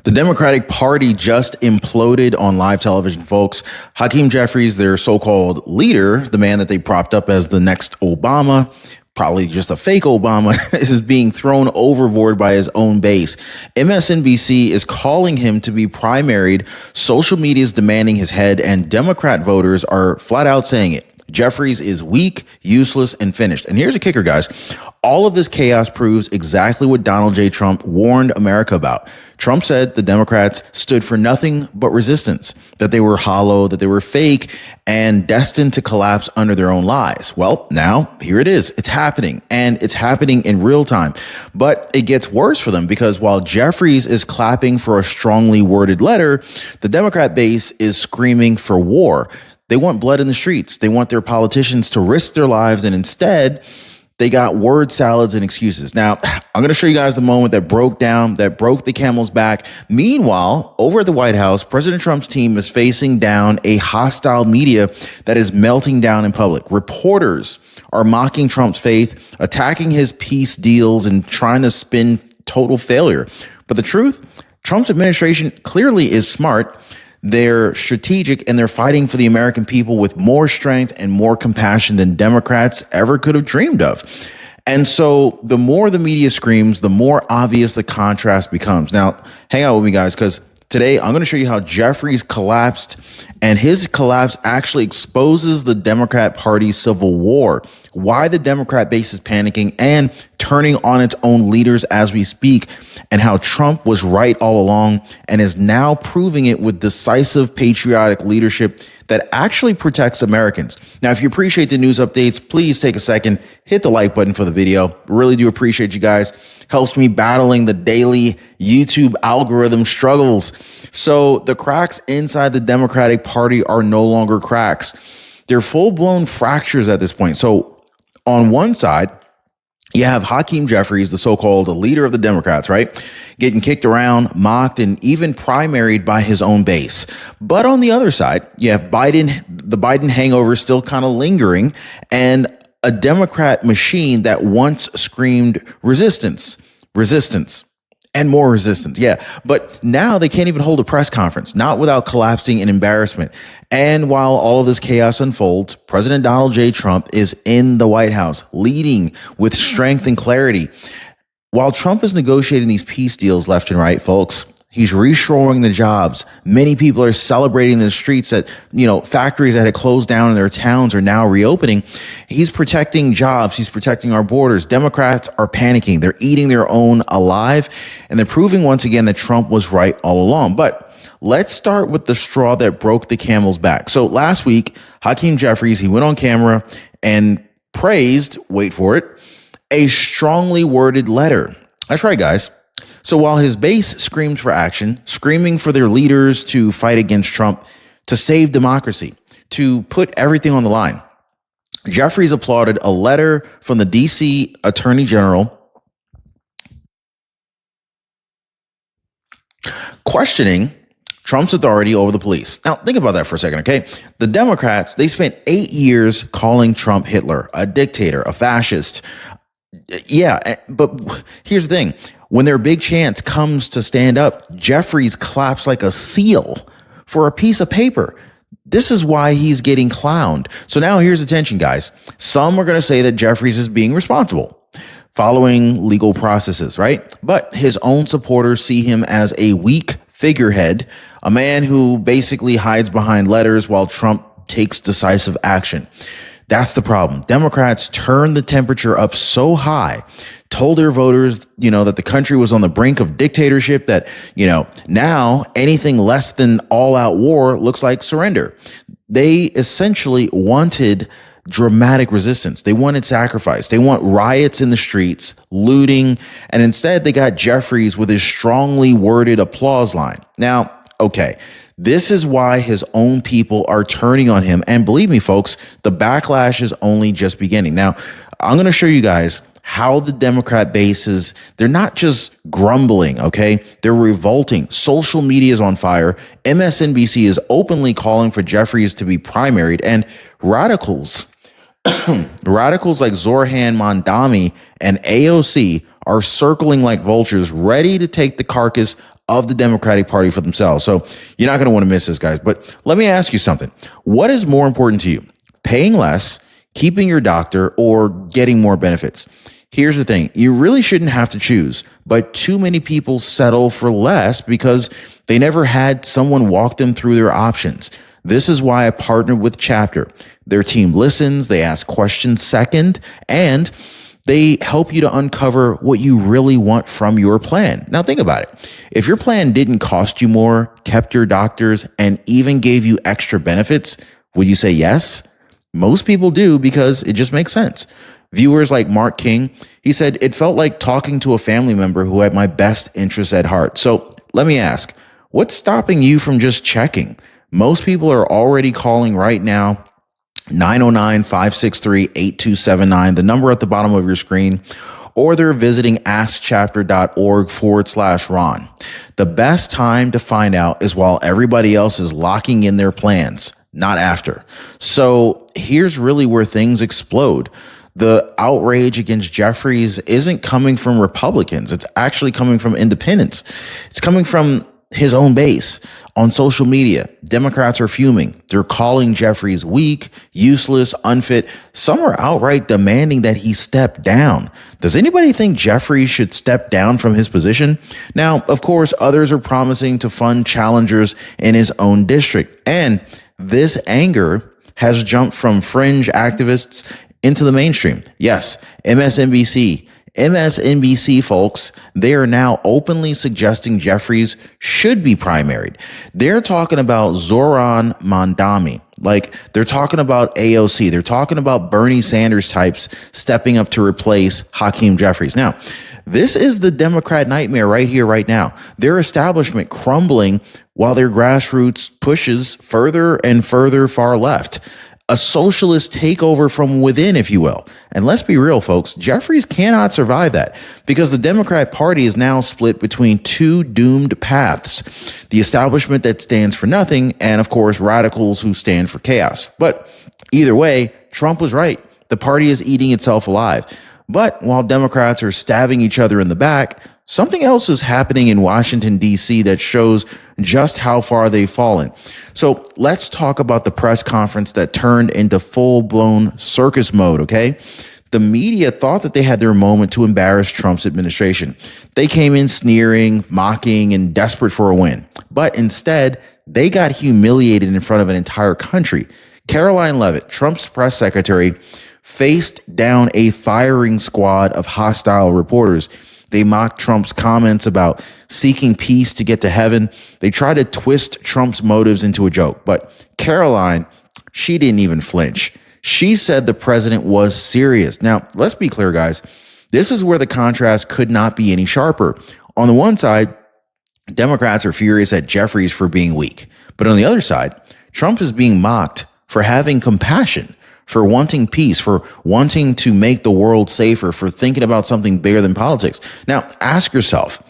The Democratic Party just imploded on live television, folks. Hakeem Jeffries, their so-called leader, the man that they propped up as the next Obama, probably just a fake Obama, is being thrown overboard by his own base. MSNBC is calling him to be primaried. Social media is demanding his head, and Democrat voters are flat out saying it. Jeffries is weak, useless, and finished. And here's a kicker, guys. All of this chaos proves exactly what Donald J. Trump warned America about. Trump said the Democrats stood for nothing but resistance, that they were hollow, that they were fake, and destined to collapse under their own lies. Well, now here it is. It's happening, and it's happening in real time. But it gets worse for them because while Jeffries is clapping for a strongly worded letter, the Democrat base is screaming for war. They want blood in the streets. They want their politicians to risk their lives, and instead, they got word salads and excuses. Now, I'm going to show you guys the moment that broke the camel's back. Meanwhile, over at the White House, President Trump's team is facing down a hostile media that is melting down in public. Reporters are mocking Trump's faith, attacking his peace deals, and trying to spin total failure. But the truth, Trump's administration clearly is smart. They're strategic, and they're fighting for the American people with more strength and more compassion than Democrats ever could have dreamed of. And so the more the media screams, the more obvious the contrast becomes. Now, hang out with me, guys, because today I'm going to show you how Jeffries collapsed, and his collapse actually exposes the Democrat Party's civil war, why the Democrat base is panicking and turning on its own leaders as we speak, and how Trump was right all along and is now proving it with decisive patriotic leadership that actually protects Americans. Now, if you appreciate the news updates, please take a second, hit the like button for the video. Really do appreciate you guys. Helps me battling the daily YouTube algorithm struggles. So the cracks inside the Democratic Party are no longer cracks. They're full-blown fractures at this point. So on one side, you have Hakeem Jeffries, the so-called leader of the Democrats, right? Getting kicked around, mocked, and even primaried by his own base. But on the other side, you have the Biden hangover still kind of lingering, and a Democrat machine that once screamed resistance, and more resistance. Yeah. But now they can't even hold a press conference, not without collapsing in embarrassment. And while all of this chaos unfolds, President Donald J. Trump is in the White House, leading with strength and clarity. While Trump is negotiating these peace deals left and right, folks, he's reshoring the jobs. Many people are celebrating in the streets that, factories that had closed down in their towns are now reopening. He's protecting jobs. He's protecting our borders. Democrats are panicking. They're eating their own alive, and they're proving once again that Trump was right all along. But let's start with the straw that broke the camel's back. So last week, Hakeem Jeffries, he went on camera and praised, wait for it, a strongly worded letter. That's right, guys. So while his base screamed for action, screaming for their leaders to fight against Trump, to save democracy, to put everything on the line, Jeffries applauded a letter from the D.C. Attorney General questioning Trump's authority over the police. Now, think about that for a second, okay? The Democrats, they spent 8 years calling Trump Hitler, a dictator, a fascist. Yeah, but here's the thing. When their big chance comes to stand up, Jeffries claps like a seal for a piece of paper. This is why he's getting clowned. So now here's the tension, guys. Some are going to say that Jeffries is being responsible, following legal processes, right? But his own supporters see him as a weak figurehead, a man who basically hides behind letters while Trump takes decisive action. That's the problem. Democrats turned the temperature up so high, told their voters, that the country was on the brink of dictatorship, that, now anything less than all-out war looks like surrender. They essentially wanted dramatic resistance. They wanted sacrifice. They want riots in the streets, looting, and instead they got Jeffries with his strongly worded applause line. Now, okay, this is why his own people are turning on him. And believe me, folks, the backlash is only just beginning. Now, I'm going to show you guys how the Democrat bases, they're not just grumbling, okay? They're revolting. Social media is on fire. MSNBC is openly calling for Jeffries to be primaried, and radicals like Zohran Mamdani and AOC are circling like vultures, ready to take the carcass of the Democratic Party for themselves. So you're not going to want to miss this, guys. But let me ask you something. What is more important to you? Paying less, keeping your doctor, or getting more benefits? Here's the thing. You really shouldn't have to choose, but too many people settle for less because they never had someone walk them through their options. This is why I partnered with Chapter. Their team listens, they ask questions second, and they help you to uncover what you really want from your plan. Now think about it. If your plan didn't cost you more, kept your doctors, and even gave you extra benefits, would you say yes? Most people do because it just makes sense. Viewers like Mark King, he said, it felt like talking to a family member who had my best interests at heart. So let me ask, what's stopping you from just checking? Most people are already calling right now, 909-563-8279, the number at the bottom of your screen, or they're visiting askchapter.org/Ron. The best time to find out is while everybody else is locking in their plans, not after. So here's really where things explode. The outrage against Jeffries isn't coming from Republicans. It's actually coming from independents. It's coming from his own base. On social media, Democrats are fuming. They're calling Jeffries weak, useless, unfit. Some are outright demanding that he step down. Does anybody think Jeffries should step down from his position? Now, of course, others are promising to fund challengers in his own district. And this anger has jumped from fringe activists into the mainstream. Yes, MSNBC, folks, they are now openly suggesting Jeffries should be primaried. They're talking about Zohran Mamdani. Like, they're talking about AOC. They're talking about Bernie Sanders types stepping up to replace Hakeem Jeffries. Now, this is the Democrat nightmare right here, right now. Their establishment crumbling while their grassroots pushes further and further far left. A socialist takeover from within, if you will. And let's be real, folks, Jeffries cannot survive that because the Democrat Party is now split between two doomed paths. The establishment that stands for nothing and, of course, radicals who stand for chaos. But either way, Trump was right. The party is eating itself alive. But while Democrats are stabbing each other in the back, something else is happening in Washington, D.C. that shows just how far they've fallen. So let's talk about the press conference that turned into full-blown circus mode, okay? The media thought that they had their moment to embarrass Trump's administration. They came in sneering, mocking, and desperate for a win. But instead, they got humiliated in front of an entire country. Caroline Leavitt, Trump's press secretary, faced down a firing squad of hostile reporters. They mocked Trump's comments about seeking peace to get to heaven. They tried to twist Trump's motives into a joke. But Caroline, she didn't even flinch. She said the president was serious. Now, let's be clear, guys. This is where the contrast could not be any sharper. On the one side, Democrats are furious at Jeffries for being weak. But on the other side, Trump is being mocked for having compassion, for wanting peace, for wanting to make the world safer, for thinking about something bigger than politics. Now, ask yourself,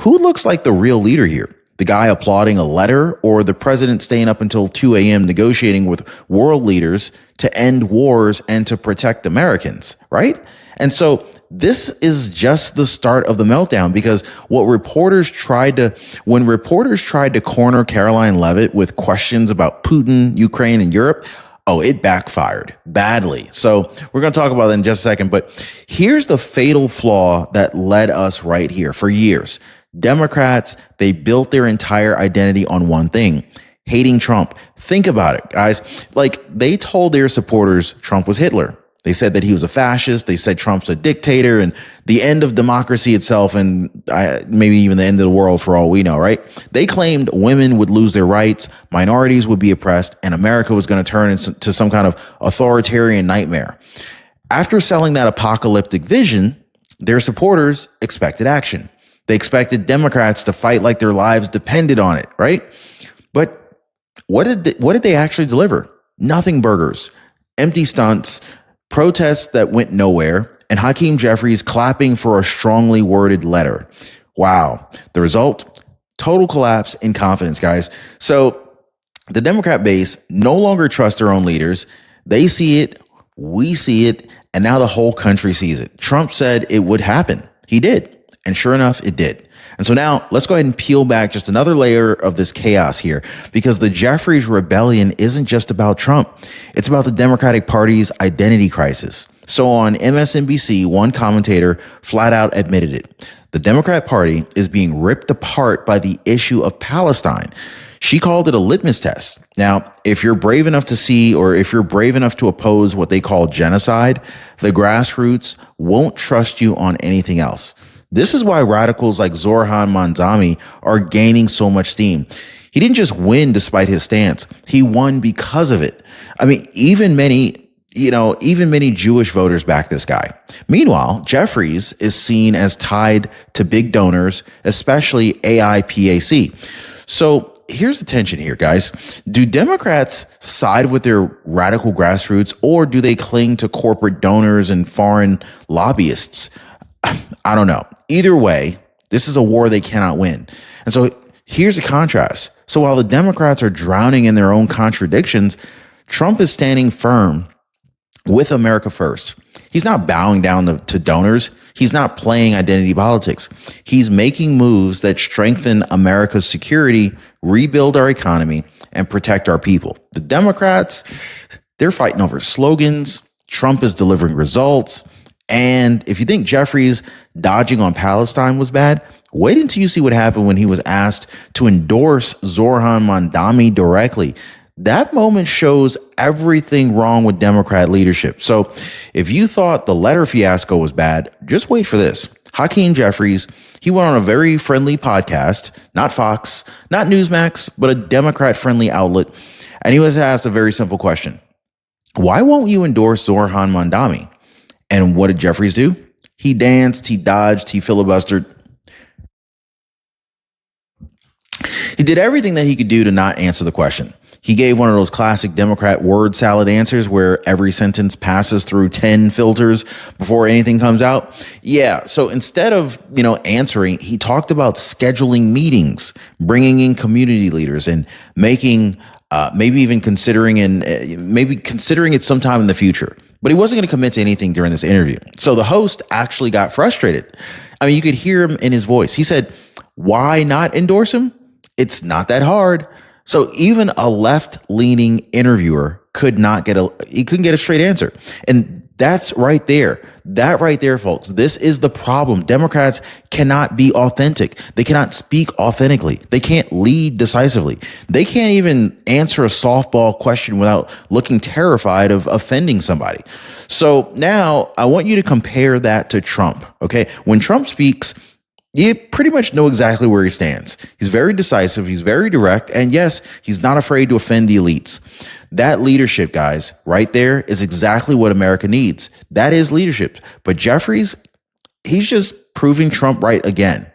who looks like the real leader here? The guy applauding a letter or the president staying up until 2 a.m. negotiating with world leaders to end wars and to protect Americans, right? And so this is just the start of the meltdown because when reporters tried to corner Caroline Leavitt with questions about Putin, Ukraine, and Europe, oh, it backfired badly. So we're going to talk about that in just a second. But here's the fatal flaw that led us right here. For years, Democrats, they built their entire identity on one thing: hating Trump. Think about it, guys. Like, they told their supporters Trump was Hitler. They said that he was a fascist. They said Trump's a dictator and the end of democracy itself, and maybe even the end of the world for all we know, right? They claimed women would lose their rights, minorities would be oppressed, and America was going to turn into some kind of authoritarian nightmare. After selling that apocalyptic vision, their supporters expected action. They expected Democrats to fight like their lives depended on it, right? But what did they actually deliver? Nothing burgers, empty stunts, protests that went nowhere, and Hakeem Jeffries clapping for a strongly worded letter. Wow. The result? Total collapse in confidence, guys. So the Democrat base no longer trusts their own leaders. They see it, we see it, and now the whole country sees it. Trump said it would happen. He did. And sure enough, it did. And so now let's go ahead and peel back just another layer of this chaos here, because the Jeffries rebellion isn't just about Trump. It's about the Democratic Party's identity crisis. So on MSNBC, one commentator flat out admitted it. The Democrat Party is being ripped apart by the issue of Palestine. She called it a litmus test. Now, if you're brave enough to see, or if you're brave enough to oppose what they call genocide, the grassroots won't trust you on anything else. This is why radicals like Zohran Mamdani are gaining so much steam. He didn't just win despite his stance. He won because of it. I mean, even many Jewish voters back this guy. Meanwhile, Jeffries is seen as tied to big donors, especially AIPAC. So here's the tension here, guys. Do Democrats side with their radical grassroots, or do they cling to corporate donors and foreign lobbyists? I don't know. Either way, this is a war they cannot win. And so here's the contrast. So while the Democrats are drowning in their own contradictions, Trump is standing firm with America first. He's not bowing down to donors. He's not playing identity politics. He's making moves that strengthen America's security, rebuild our economy, and protect our people. The Democrats, they're fighting over slogans. Trump is delivering results. And if you think Jeffries dodging on Palestine was bad, wait until you see what happened when he was asked to endorse Zohran Mamdani directly. That moment shows everything wrong with Democrat leadership. So if you thought the letter fiasco was bad, just wait for this. Hakeem Jeffries, he went on a very friendly podcast, not Fox, not Newsmax, but a Democrat-friendly outlet. And he was asked a very simple question. Why won't you endorse Zohran Mamdani? And what did Jeffries do? He danced, he dodged, he filibustered. He did everything that he could do to not answer the question. He gave one of those classic Democrat word salad answers where every sentence passes through 10 filters before anything comes out. Yeah. So instead of, answering, he talked about scheduling meetings, bringing in community leaders, and making, maybe even considering it sometime in the future. But he wasn't going to commit to anything during this interview. So the host actually got frustrated. I mean, you could hear him in his voice. He said, why not endorse him? It's not that hard. So even a left-leaning interviewer couldn't get a straight answer. And that's right there. That right there, folks. This is the problem. Democrats cannot be authentic. They cannot speak authentically. They can't lead decisively. They can't even answer a softball question without looking terrified of offending somebody. So now I want you to compare that to Trump. Okay. When Trump speaks, you pretty much know exactly where he stands. He's very decisive. He's very direct. And yes, he's not afraid to offend the elites. That leadership, guys, right there is exactly what America needs. That is leadership. But Jeffries, he's just proving Trump right again.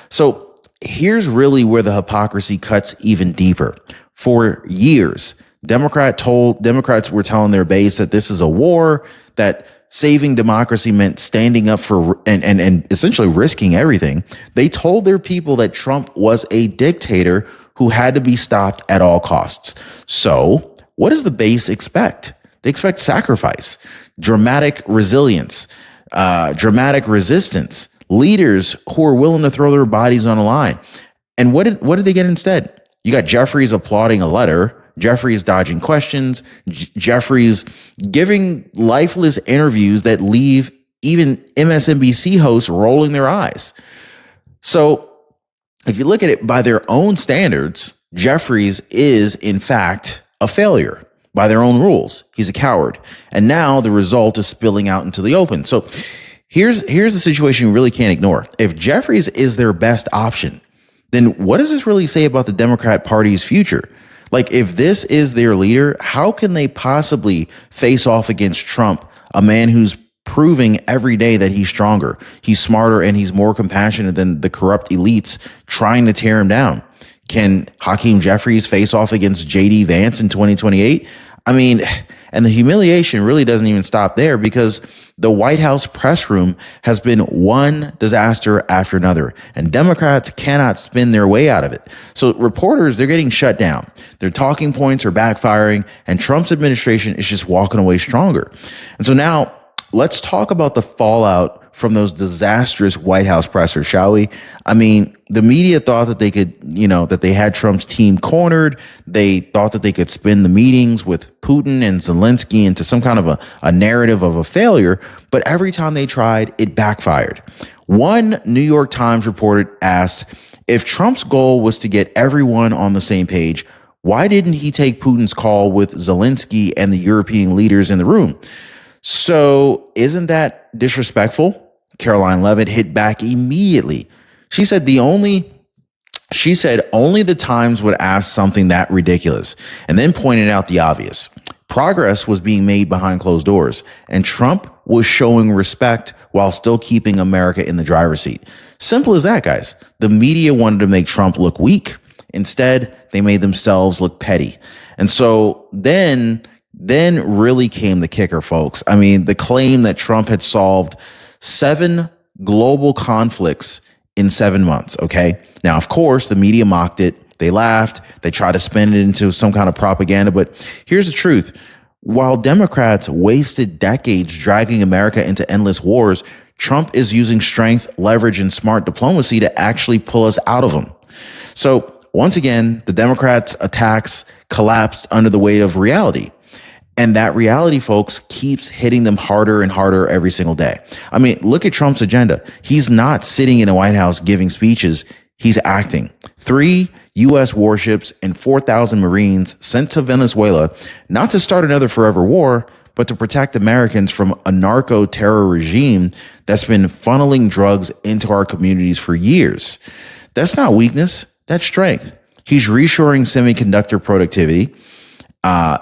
So here's really where the hypocrisy cuts even deeper. For years, Democrats were telling their base that this is a war, that saving democracy meant standing up for and essentially risking everything. They told their people that Trump was a dictator who had to be stopped at all costs. So what does the base expect? They expect sacrifice, dramatic resilience, dramatic resistance, leaders who are willing to throw their bodies on the line. And what did they get instead? You got Jeffries applauding a letter, Jeffries dodging questions, Jeffries giving lifeless interviews that leave even MSNBC hosts rolling their eyes. So if you look at it by their own standards, Jeffries is, in fact, a failure by their own rules. He's a coward. And now the result is spilling out into the open. So here's the situation you really can't ignore. If Jeffries is their best option, then what does this really say about the Democrat Party's future? Like, if this is their leader, how can they possibly face off against Trump, a man who's proving every day that he's stronger, he's smarter, and he's more compassionate than the corrupt elites trying to tear him down? Can Hakeem Jeffries face off against J.D. Vance in 2028? I mean, and the humiliation really doesn't even stop there, because the White House press room has been one disaster after another, and Democrats cannot spin their way out of it. So reporters, they're getting shut down. Their talking points are backfiring, and Trump's administration is just walking away stronger. And so now let's talk about the fallout from those disastrous White House pressers, shall we? I mean, the media thought that they could, that they had Trump's team cornered. They thought that they could spin the meetings with Putin and Zelensky into some kind of a narrative of a failure. But every time they tried, it backfired. One New York Times reporter asked, if Trump's goal was to get everyone on the same page, why didn't he take Putin's call with Zelensky and the European leaders in the room? So isn't that disrespectful? Caroline Levitt hit back immediately. She said only the Times would ask something that ridiculous, and then pointed out the obvious. Progress was being made behind closed doors, and Trump was showing respect while still keeping America in the driver's seat. Simple as that, guys. The media wanted to make Trump look weak. Instead, they made themselves look petty. And so then really came the kicker, folks. I mean, the claim that Trump had solved 7 global conflicts in 7 months. Okay. Now, of course, the media mocked it. They laughed. They tried to spin it into some kind of propaganda. But here's the truth. While Democrats wasted decades dragging America into endless wars, Trump is using strength, leverage, and smart diplomacy to actually pull us out of them. So once again, the Democrats' attacks collapsed under the weight of reality. And that reality, folks, keeps hitting them harder and harder every single day. I mean, look at Trump's agenda. He's not sitting in the White House giving speeches. He's acting. 3 U.S. warships and 4,000 Marines sent to Venezuela, not to start another forever war, but to protect Americans from a narco-terror regime that's been funneling drugs into our communities for years. That's not weakness. That's strength. He's reshoring semiconductor productivity.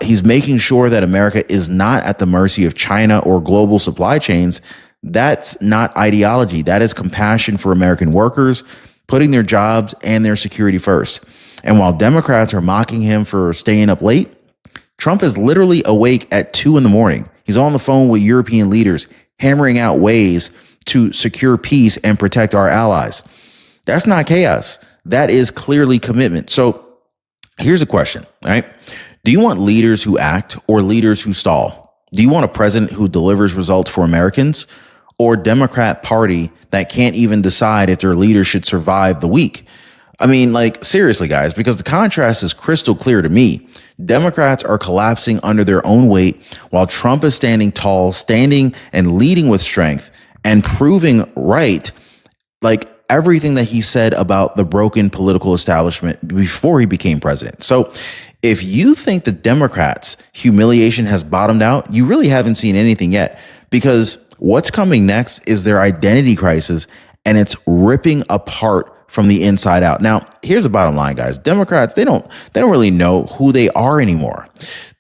He's making sure that America is not at the mercy of China or global supply chains. That's not ideology. That is compassion for American workers, putting their jobs and their security first. And while Democrats are mocking him for staying up late, Trump is literally awake at 2 a.m. He's on the phone with European leaders, hammering out ways to secure peace and protect our allies. That's not chaos. That is clearly commitment. So here's a question, all right? Do you want leaders who act or leaders who stall? Do you want a president who delivers results for Americans, or Democrat Party that can't even decide if their leader should survive the week? I mean, like, seriously, guys, because the contrast is crystal clear to me. Democrats are collapsing under their own weight while Trump is standing tall, standing and leading with strength and proving right, like everything that he said about the broken political establishment before he became president. So if you think the Democrats' humiliation has bottomed out, you really haven't seen anything yet, because what's coming next is their identity crisis, and it's ripping apart from the inside out. Now, here's the bottom line, guys. Democrats, they don't really know who they are anymore.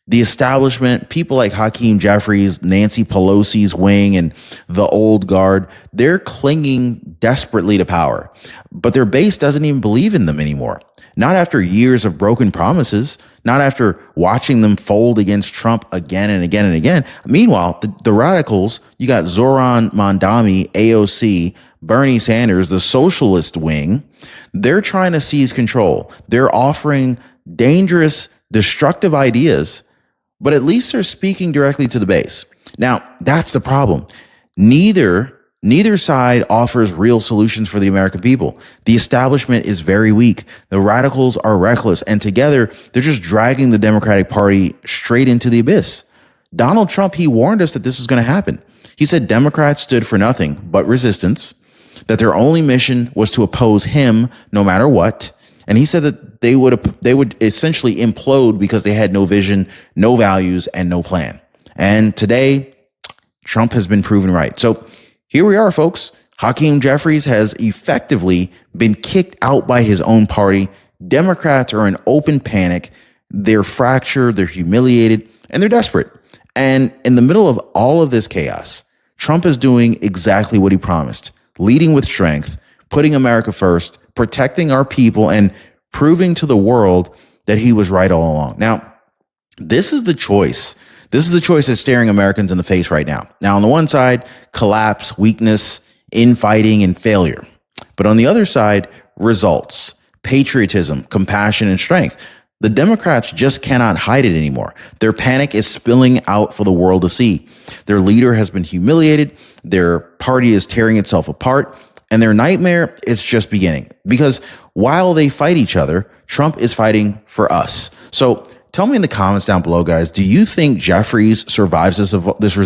The establishment, people like Hakeem Jeffries, Nancy Pelosi's wing, and the old guard, they're clinging desperately to power, but their base doesn't even believe in them anymore. Not after years of broken promises, not after watching them fold against Trump again and again and again. Meanwhile, the radicals, you got Zohran Mamdani, AOC, Bernie Sanders, the socialist wing, they're trying to seize control. They're offering dangerous, destructive ideas, but at least they're speaking directly to the base. Now, that's the problem. Neither side offers real solutions for the American people. The establishment is very weak. The radicals are reckless, and together they're just dragging the Democratic Party straight into the abyss. Donald Trump, he warned us that this was going to happen. He said Democrats stood for nothing but resistance, that their only mission was to oppose him no matter what. And he said that they would essentially implode because they had no vision, no values, and no plan. And today, Trump has been proven right. So here we are, folks. Hakeem Jeffries has effectively been kicked out by his own party. Democrats are in open panic. They're fractured, they're humiliated, and they're desperate. And in the middle of all of this chaos, Trump is doing exactly what he promised, leading with strength, putting America first, protecting our people, and proving to the world that he was right all along. Now, this is the choice. This is the choice that's staring Americans in the face right now. Now, on the one side, collapse, weakness, infighting, and failure. But on the other side, results, patriotism, compassion, and strength. The Democrats just cannot hide it anymore. Their panic is spilling out for the world to see. Their leader has been humiliated. Their party is tearing itself apart. And their nightmare is just beginning, because while they fight each other, Trump is fighting for us. So tell me in the comments down below, guys, do you think Jeffries survives this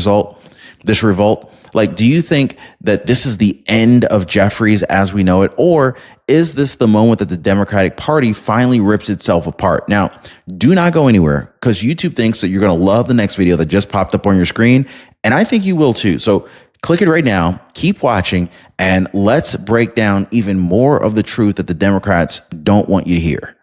revolt? Like, do you think that this is the end of Jeffries as we know it? Or is this the moment that the Democratic Party finally rips itself apart? Now, do not go anywhere, because YouTube thinks that you're going to love the next video that just popped up on your screen. And I think you will too. So click it right now, keep watching, and let's break down even more of the truth that the Democrats don't want you to hear.